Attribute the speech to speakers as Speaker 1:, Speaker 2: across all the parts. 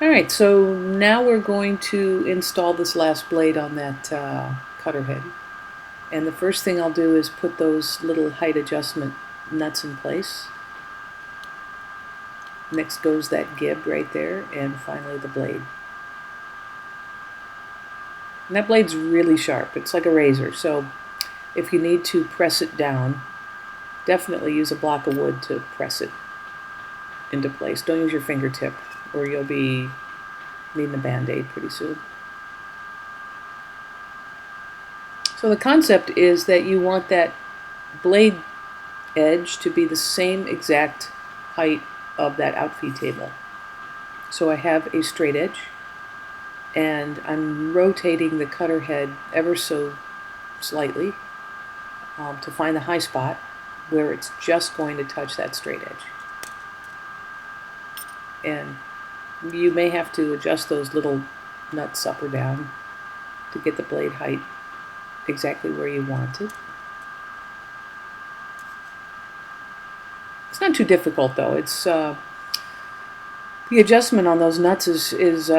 Speaker 1: Alright, so now we're going to install this last blade on that cutter head. And the first thing I'll do is put those little height adjustment nuts in place. Next goes that gib right there, and finally the blade. And that blade's really sharp. It's like a razor, so if you need to press it down, definitely use a block of wood to press it into place. Don't use your fingertip, or you'll be needing a band-aid pretty soon. So the concept is that you want that blade edge to be the same exact height of that outfeed table. So I have a straight edge, and I'm rotating the cutter head ever so slightly to find the high spot where it's just going to touch that straight edge. And you may have to adjust those little nuts up or down to get the blade height exactly where you want it. It's not too difficult though. It's the adjustment on those nuts is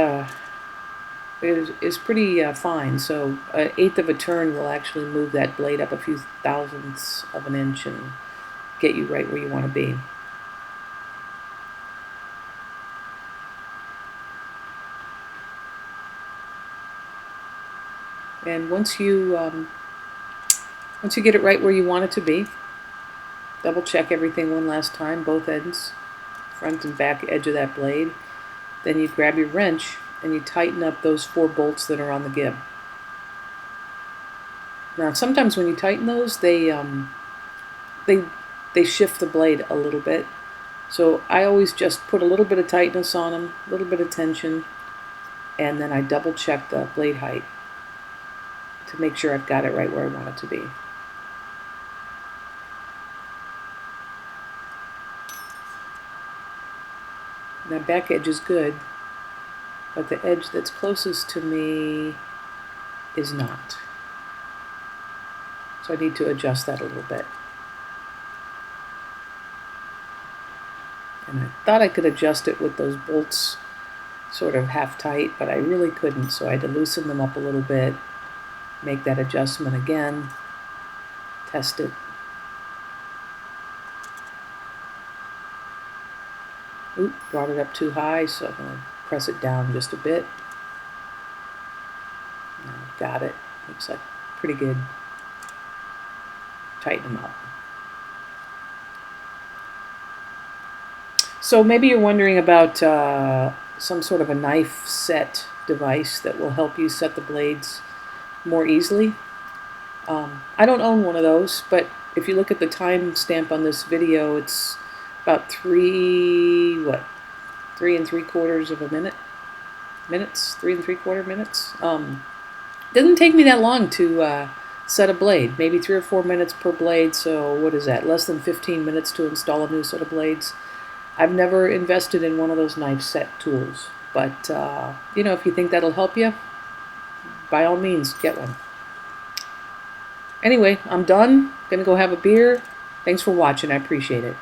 Speaker 1: pretty fine. So an eighth of a turn will actually move that blade up a few thousandths of an inch and get you right where you want to be. And once you get it right where you want it to be, double check everything one last time, both ends, front and back edge of that blade. Then you grab your wrench and you tighten up those 4 bolts that are on the gib. Now sometimes when you tighten those, they shift the blade a little bit. So I always just put a little bit of tightness on them, a little bit of tension, and then I double check the blade height to make sure I've got it right where I want it to be. That back edge is good, but the edge that's closest to me is not. So I need to adjust that a little bit. And I thought I could adjust it with those bolts sort of half tight, but I really couldn't, so I had to loosen them up a little bit, make that adjustment again, test it. Oop, brought it up too high, so I'm going to press it down just a bit. Got it. Looks like pretty good. Tighten them up. So maybe you're wondering about some sort of a knife set device that will help you set the blades more easily. I don't own one of those, but if you look at the time stamp on this video, it's about 3 and 3/4 of a minute. 3 and 3/4 minutes. Doesn't take me that long to set a blade, maybe 3 or 4 minutes per blade, so what is that, less than 15 minutes to install a new set of blades. I've never invested in one of those knife set tools, but you know, if you think that'll help you, by all means, get one. Anyway, I'm done. Gonna go have a beer. Thanks for watching. I appreciate it.